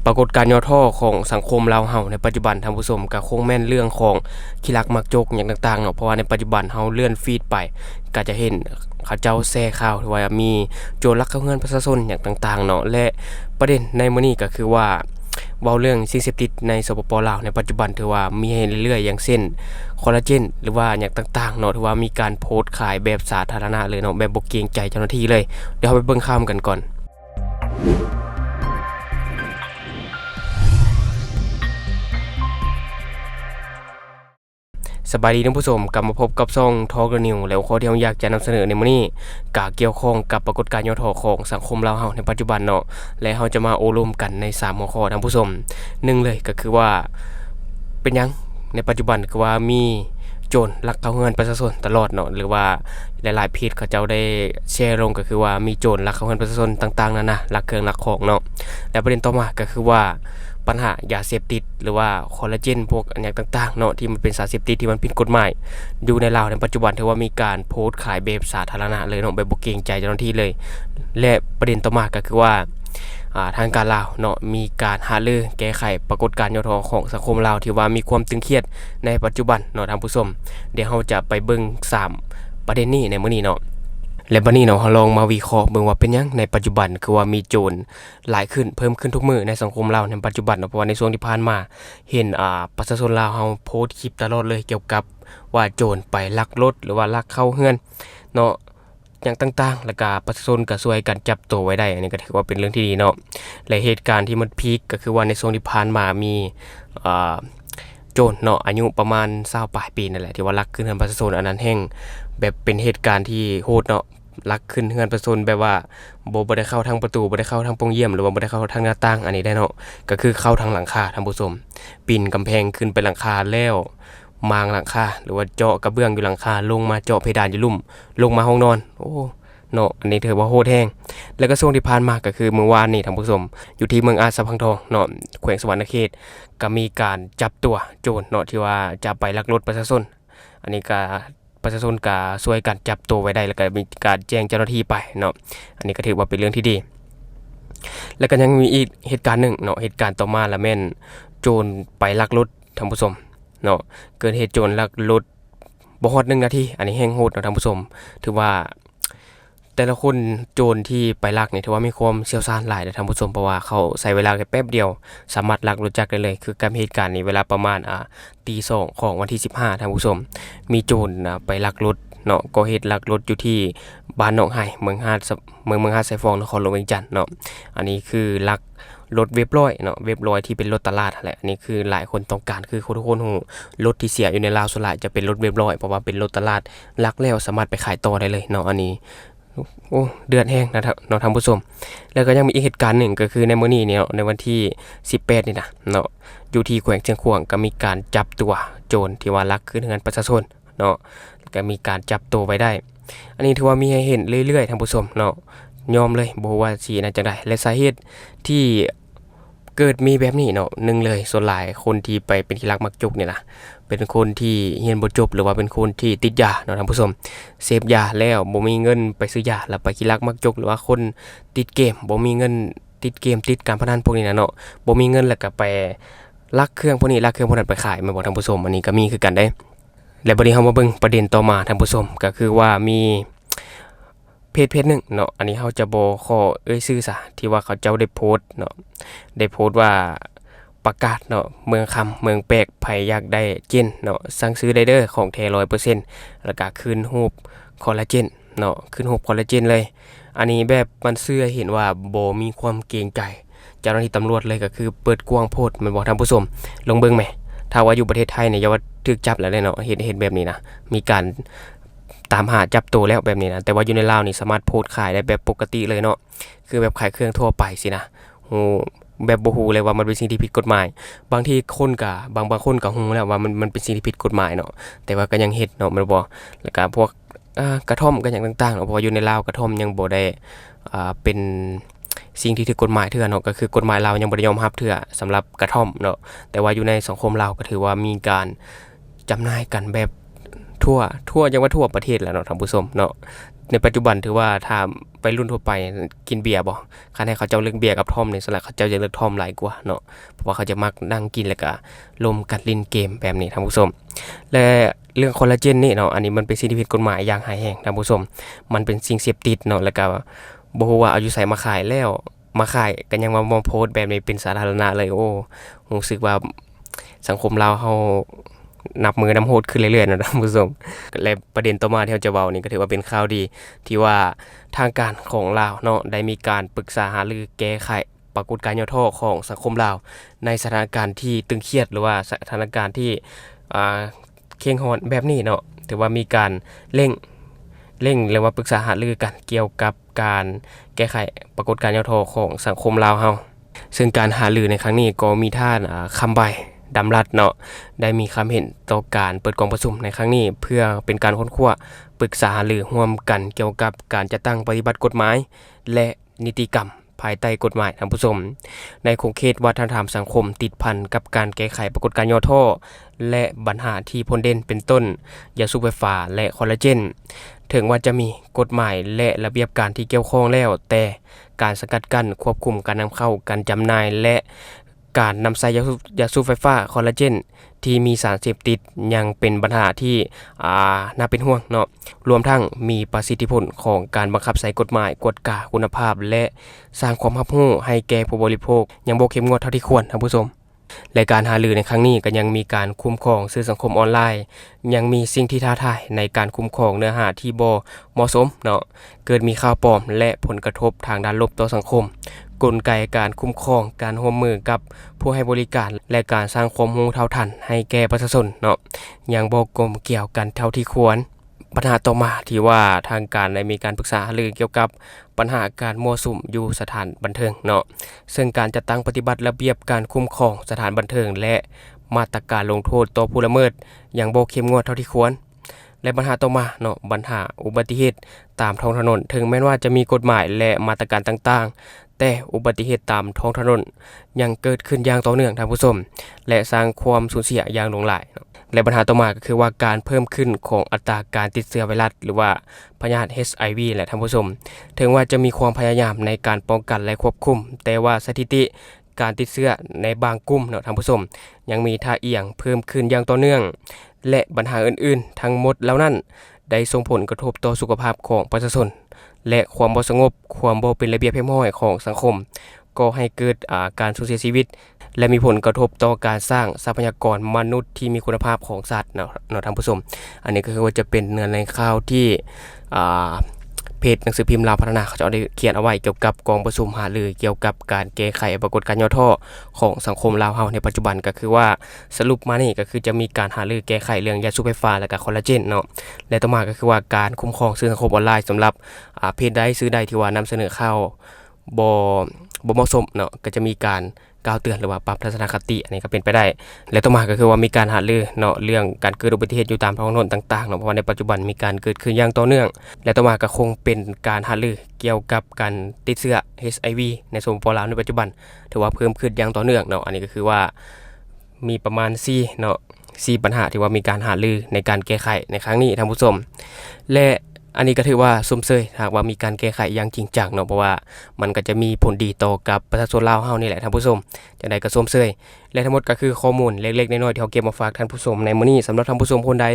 ปรากฏการณ์ย่อท่อของสังคมลาวเฮาในปัจจุบันท่านผู้ชมก็คงแม่นเรื่องของขี้ลักมักจกอย่างต่างๆเนาะเพราะว่าในปัจจุบันเฮาเลื่อนฟีดไปก็จะเห็นเขาเจ้าแชร์ข่าวที่ว่ามีโจรลักเข้าเรือนประชาชนอย่างต่างๆเนาะและประเด็นในมื้อนี้ก็คือว่าเว้าเรื่องสิ่งเสพติดในสปป.ลาวในปัจจุบันถือว่ามีให้เรื่อยๆอย่างเช่นคอลลาเจนหรือว่าอย่างต่างๆเนาะถือว่ามีการโพสต์ขายแบบสาธารณะเลยเนาะแบบบ่เกรงใจเจ้าหน้าที่เลยเดี๋ยวเราไปเบิ่งข่าวกันก่อนสบายดีท่านผู้ชมกลับมาพบกับช่องทอล์กนิวแล้วข้อที่เราอยากจะนำเสนอในมื้อนี้ก็เกี่ยวข้องกับปรากฏการณ์ย่อท่อของสังคมลาวเฮาในปัจจุบันเนาะและเราจะมาโอลมกันใน3หัวข้อท่านผู้ชม1เลยก็คือว่าเป็นหยังในปัจจุบันคือว่ามีโจรลักเข้าเรือนประชาชนตลอดเนาะหรือว่าหลายๆเพจเขาเจ้าได้แชร์ลงก็คือว่ามีโจรลักเข้าเรือนประชาชนต่างๆนั่นนะลักเครื่องลักของเนาะและประเด็นต่อมาก็คือว่าปัญหายาเสพติดหรือว่าคอลลาเจนพวกอันอย่างต่างๆเนาะที่มันเป็นสารเสพติดที่มันผิดกฎหมายอยู่ในลาวในปัจจุบันถือว่ามีการโพสต์ขายแบบสาธารณะเลยเนาะแบบบ่เกรงใจเจ้าหน้าที่เลยและประเด็นต่อมาก็คือว่าทางการลาวเนาะมีการหารือแก้ไขปรากฏการณ์ย่อท่อของสังคมลาวที่ว่ามีความตึงเครียดในปัจจุบันเนาะท่านผู้ชมเดี๋ยวเราจะไปเบิ่ง3ประเด็นนี้ในมื้อนี้เนาะและบัดนี้เนาะเราลองมาวิเคราะห์เบิ่งว่าเป็นหยังในปัจจุบันคือว่ามีโจรหลายขึ้นเพิ่มขึ้นทุกมื้อในสังคมลาวในปัจจุบันเนาะเพราะว่าในช่วงที่ผ่านมาเห็นประชาชนลาวเฮาโพสต์คลิปตลอดเลยเกี่ยวกับว่าโจรไปลักรถหรือว่าลักเข้าเรือนเนาะอย่างต่างๆแล้วก็ประชาชนก็ช่วยกันจับตัวไว้ได้อันนี้ก็ถือว่าเป็นเรื่องที่ดีเนาะและเหตุการณ์ที่มันพีคก็คือว่าในช่วงที่ผ่านมามีโจรเนาะอายุประมาณ20ปลายปีนั่นแหละที่ว่าลักขึ้นเรือนประชาชนอันนั้นแห่งแบบเป็นเหตุการณ์ที่โหดเนาะลักขึ้นเรือนประชาชนแบบว่าบ่ได้เข้าทางประตูบ่ได้เข้าทางโปงเยี่ยมหรือว่าบ่ได้เข้าทางหน้าต่างอันนี้ได้เนาะก็คือเข้าทางหลังคาท่านผู้ชมปีนกำแพงขึ้นไปหลังคาแล้วมางหลังคาหรือว่าเจาะกระเบื้องอยู่หลังคาลงมาเจาะเพดานอยู่ลุ่มลงมาห้องนอนโอ้เนาะอันนี้ถือว่าโหดแฮงแล้วก็ช่วงที่ผ่านมาก็คือเมื่อวานนี้ท่านผู้ชมอยู่ที่เมืองอาสะพังทองเนาะแขวงสวรรณเขตก็มีการจับตัวโจรเนาะที่ว่าจะไปลักรถประชาชนอันนี้ก็ประชาชนก็ช่วยกันจับตัวไว้ได้แล้วก็มีการแจ้งเจ้าหน้าที่ไปเนาะอันนี้ก็ถือว่าเป็นเรื่องที่ดีแล้วก็ยังมีอีกเหตุการณ์นึงเนาะเหตุการณ์ต่อมาละแม่นโจรไปลักรถท่านผู้ชมเนาะเกิดเหตุโจรลักรถบ่ฮอด1นาทีอันนี้แฮงโหดเนาะท่านผู้ชมถือว่าแต่ละคนโจรที่ไปลักนี่ถือว่ามีความเชี่ยวชาญหลายนะท่านผู้ชมเพราะว่าเขาใช้เวลาแค่แป๊บเดียวสามารถลักรถจักรได้เลยคือการเหตุการณ์นี้เวลาประมาณตี2ของวันที่15ท่านผู้ชมมีโจรไปลักรถเนาะก่อเหตุลักรถอยู่ที่บ้านหนองไห่เมืองหาดไซฟองนครหลวงเวียงจันทน์เนาะอันนี้คือลักรถเว็บร้อยเนาะเว็บร้อยที่เป็นรถตลาดแหละอันนี้คือหลายคนต้องการคือทุกคนฮู้รถที่เสียอยู่ในลาวส่วนใหญ่จะเป็นรถเว็บร้อยเพราะว่าเป็นรถตลาดลักแล้วสามารถไปขายต่อได้เลยเนาะอันนี้โอ้เดือดแห้งนะครับเนาะท่านผู้ชมแล้วก็ยังมีอีกเหตุการณ์หนึ่งก็คือในมื้อนี้เนี่ยในวันที่18นี่นะเนาะอยู่ที่แขวงเชียงขวางก็มีการจับตัวโจรที่ว่าลักขึ้นเรือนประชาชนเนาะก็มีการจับตัวไว้ได้อันนี้ถือว่ามีให้เห็นเรื่อยๆท่านผู้ชมเนาะยอมเลยบ่ว่าสิน่าจังได๋และสาเหตุที่เกิดมีแบบนี้เนาะหนึ่งเลยส่วนหลายคนที่ไปเป็นขี้ลักมักจกเนี่ยนะเป็นคนที่เรียนบ่จบหรือว่าเป็นคนที่ติดยาเนาะท่านผู้ชมเสพยาแล้วบ่มีเงินไปซื้อยาแล้วไปขี้ลักมักจกหรือว่าคนติดเกมบ่มีเงินติดเกมติดการพนันพวกนี้นะเนาะบ่มีเงินแล้วก็ไปลักเครื่องพวกนี้ลักเครื่องพวกนั้นไปขายแม่นบ่ท่านผู้ชมอันนี้ก็มีคือกันได้และบัดนี้เฮามาเบิ่งประเด็นต่อมาท่านผู้ชมก็คือว่ามีเพจนึงเนาะอันนี้เฮาจะบ่ขอเอ่ยชื่อซะที่ว่าเขาเจ้าได้โพสต์เนาะได้โพสต์ว่าประกาศเนาะเมืองคำเมืองแปลกไผอยากได้เจนเนาะสั่งซื้อได้เด้อของแท้ 100% แล้วก็คืนรูปคอลลาเจนเนาะคืนรูปคอลลาเจนเลยอันนี้แบบมันเชื่อเห็นว่าบ่มีความเกรงใจเจ้าหน้าที่ตำรวจเลยก็คือเปิดกว้างโพดแม่นบ่ท่านผู้ชมลองเบิ่งแหมถ้าว่าอยู่ประเทศไทยเนี่ยอย่าว่าถูกจับแล้วเนาะเห็นแบบนี้นะมีการตามหาจับตัวแล้วแบบนี้นะแต่ว่าอยู่ในลาวนี่สามารถโพสต์ขายได้แบบปกติเลยเนาะคือแบบขายเครื่องทั่วไปสินะโอ้แบบบ่ฮู้เลยว่ามันเป็นสิ่งที่ผิดกฎหมายบางทีคนก็บางคนก็ฮู้แล้วว่ามันเป็นสิ่งที่ผิดกฎหมายเนาะแต่ว่าก็ยังเฮ็ดเนาะแม่นบ่แล้วก็พวกกระท่อมก็อย่างต่างๆเนาะเพราะว่าอยู่ในลาวกระท่อมยังบ่ได้เป็นสิ่งที่ถูกกฎหมายเทื่อเนาะก็คือกฎหมายลาวยังบ่ได้ยอมรับเทื่อสำหรับกระท่อมเนาะแต่ว่าอยู่ในสังคมลาวก็ถือว่ามีการจำหน่ายกันแบบ ทั่วยังว่าทั่วประเทศแล้วเนาะท่านผู้ชมเนาะในปัจจุบันถือว่าถ้าไปรุ่นทั่วไปกินเบียร์บ่คันให้เขาเจ้าเลือกเบียร์กับทอมนี่สำหรับเขาเจ้าจะเลือกทอมหลายกว่าเนาะเพราะว่าเขาจะมักนั่งกินแล้วก็ลมกัดลิ้นเกมแบบนี้ท่านผู้ชมและเรื่องคอลลาเจนนี่เนาะอันนี้มันเป็นสิ่งที่ผิดกฎหมายอย่างร้ายแรงท่านผู้ชมมันเป็นสิ่งเสพติดเนาะแล้วก็บ่ฮู้ว่าเอาอยู่ไสมาขายแล้วมาขายก็ยังมาโพสต์แบบนี้เป็นสาธารณะเลยโอ้รู้สึกว่าสังคมลาวเฮานับมือน้ำโหดขึ้นเรื่อยๆนะท่านผู้ชมและประเด็นต่อมาที่เราจะเว้านี่ก็ถือว่าเป็นข่าวดีที่ว่าทางการของลาวเนาะได้มีการปรึกษาหารือแก้ไขปรากฏการณ์ย่อท้อของสังคมลาวในสถานการณ์ที่ตึงเครียดหรือว่าสถานการณ์ที่เคร่งร้อนแบบนี้เนาะถือว่ามีการเร่งหรือว่าปรึกษาหารือกันเกี่ยวกับการแก้ไขปรากฏการณ์ย่อท้อของสังคมลาวเฮาซึ่งการหารือในครั้งนี้ก็มีท่านคำใบดำรัดเนาะได้มีความเห็นต่อการเปิดกองประชุมในครั้งนี้เพื่อเป็นการค้นคว้าปรึกษาหารือร่วมกันเกี่ยวกับการจัดตั้งปฏิบัติกฎหมายและนิติกรรมภายใต้กฎหมายท่านผู้ชมในคงเขตวัฒนธรรมสังคมติดพันกับการแก้ไขปรากฏการณ์ย่อท้อและปัญหาที่พ้นเด่นเป็นต้นยาสูบไฟฟ้าและคอลลาเจนถึงว่าจะมีกฎหมายและระเบียบการที่เกี่ยวข้องแล้วแต่การสกัดกั้นควบคุมการนำเข้าการจำหน่ายและการนำใช้ยาสูบไฟฟ้าคอลลาเจนที่มีสารเสพติดยังเป็นปัญหาที่น่าเป็นห่วงเนาะรวมทั้งมีประสิทธิผลของการบังคับใช้กฎหมายกวดกาคุณภาพและสร้างความรับรู้ให้แก่ผู้บริโภคยังบ่เข้มงวดเท่าที่ควรท่านผู้ชมและการหารือในครั้งนี้ก็ยังมีการคุ้มครองสื่อสังคมออนไลน์ยังมีสิ่งที่ท้าทายในการคุ้มครองเนื้อหาที่บ่เหมาะสมเนาะเกิดมีข่าวปลอมและผลกระทบทางด้านลบต่อสังคมกลไกการคุ้มครองการร่วมมือกับผู้ให้บริการและการสร้างความรู้เท่าทันให้แก่ประชาชนเนาะยังบ่กลมเกี่ยวกันเท่าที่ควรปัญหาต่อมาที่ว่าทางการได้มีการปรึกษาหารือเกี่ยวกับปัญหาการมั่วสุมอยู่สถานบันเทิงเนาะซึ่งการจัดตั้งปฏิบัติระเบียบการคุ้มครองสถานบันเทิงและมาตรการลงโทษต่อผู้ละเมิดอย่างบ่เข้มงวดเท่าที่ควรและปัญหาต่อมาเนาะปัญหาอุบัติเหตุตามท้องถนนถึงแม้ว่าจะมีกฎหมายและมาตรการต่างๆแต่อุบัติเหตุตามท้องถนนยังเกิดขึ้นอย่างต่อเนื่องท่านผู้ชมและสร้างความสูญเสียอย่างหลงหลายและปัญหาต่อมาก็คือว่าการเพิ่มขึ้นของอัตราการติดเชื้อไวรัสหรือว่าพยาธิ HIV แหละท่านผู้ชมถึงว่าจะมีความพยายามในการป้องกันและควบคุมแต่ว่าสถิติการติดเชื้อในบางกลุ่มเนาะท่านผู้ชมยังมีท่าเอียงเพิ่มขึ้นอย่างต่อเนื่องและปัญหาอื่นๆทั้งหมดแล้วนั้นได้ส่งผลกระทบต่อสุขภาพของประชาชนและความบ่สงบความบ่เป็นระเบียบเรียบร้อยของสังคมก็ให้เกิดการสูญเสียชีวิตและมีผลกระทบต่อการสร้างทรัพยากรมนุษย์ที่มีคุณภาพของสัตว์เนาะท่านผู้ชมอันนี้ก็คือว่าจะเป็นเนื้อในข่าวที่เพจหนังสือพิมพ์ลาวพัฒนาเขาจะได้เขียนเอาไว้เกี่ยวกับกองประชุมหารือเกี่ยวกับการแก้ไขปรากฏการณ์ย่อท้อของสังคมลาวเฮาในปัจจุบันก็คือว่าสรุปมานี่ก็คือจะมีการหารือแก้ไขเรื่องยาสูบไฟฟ้าและก็คอลลาเจนเนาะและต่อมาก็คือว่าการคุ้มครองสื่อสังคมออนไลน์สำหรับเพจใดสื่อใดที่ว่านำเสนอข่าวบ่เหมาะสมเนาะก็จะมีการกล่าวเตือนหรือว่าปรับทัศนคติอันนี้ก็เป็นไปได้และต่อมาก็คือว่ามีการหารือเนาะเรื่องการเกิดอุบัติเหตุอยู่ตามท้องถนนต่างๆเนาะเพราะว่าในปัจจุบันมีการเกิดขึ้นอย่างต่อเนื่องและต่อมาก็คงเป็นการหารือเกี่ยวกับการติดเชื้อ HIV ในสปป.ลาวในปัจจุบันถือว่าเพิ่มขึ้นอย่างต่อเนื่องเนาะอันนี้ก็คือว่ามีประมาณ4เนาะ4ปัญหาที่ว่ามีการหารือในการแก้ไขในครั้งนี้ท่านผู้ชมและอันนี้ก็ถือว่าซุ่มเซยหากว่ามีการแก้ไขอย่างจริงจังเนาะเพราะว่ามันก็จะมีผลดีต่อกับประชาชนลาวเฮานี่แหละท่านผู้ชมจังได๋ก็ซุ่มเซยและทั้งหมดก็คือข้อมูลเล็กๆน้อยๆที่เฮาเก็บมาฝากท่านผู้ชมในมื้อนี้สำหรับท่านผู้ชมคนใด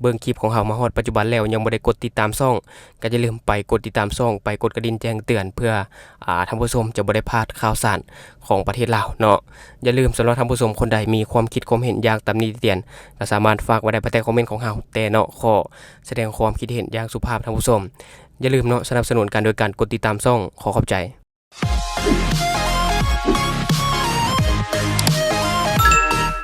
เบิ่งคลิปของเฮามาฮอดปัจจุบันแล้วยังบ่ได้กดติดตามช่องก็อย่าลืมไปกดติดตามช่องไปกดกระดิ่งแจ้งเตือนเพื่อท่านผู้ชมจะบ่ได้พลาดข่าวสารของประเทศลาวเนาะอย่าลืมสำหรับท่านผู้ชมคนใดมีความคิดความเห็นอย่างตำหนิติเตียนก็สามารถฝากไว้ได้ภายใต้คอมเมนต์ของเฮาแต่เนาะขอแสดงความคิดเห็นอย่างสุภาพท่านผู้ชมอย่าลืมเนาะสนับสนุนกันโดยการกดติดตามช่องขอขอบใจ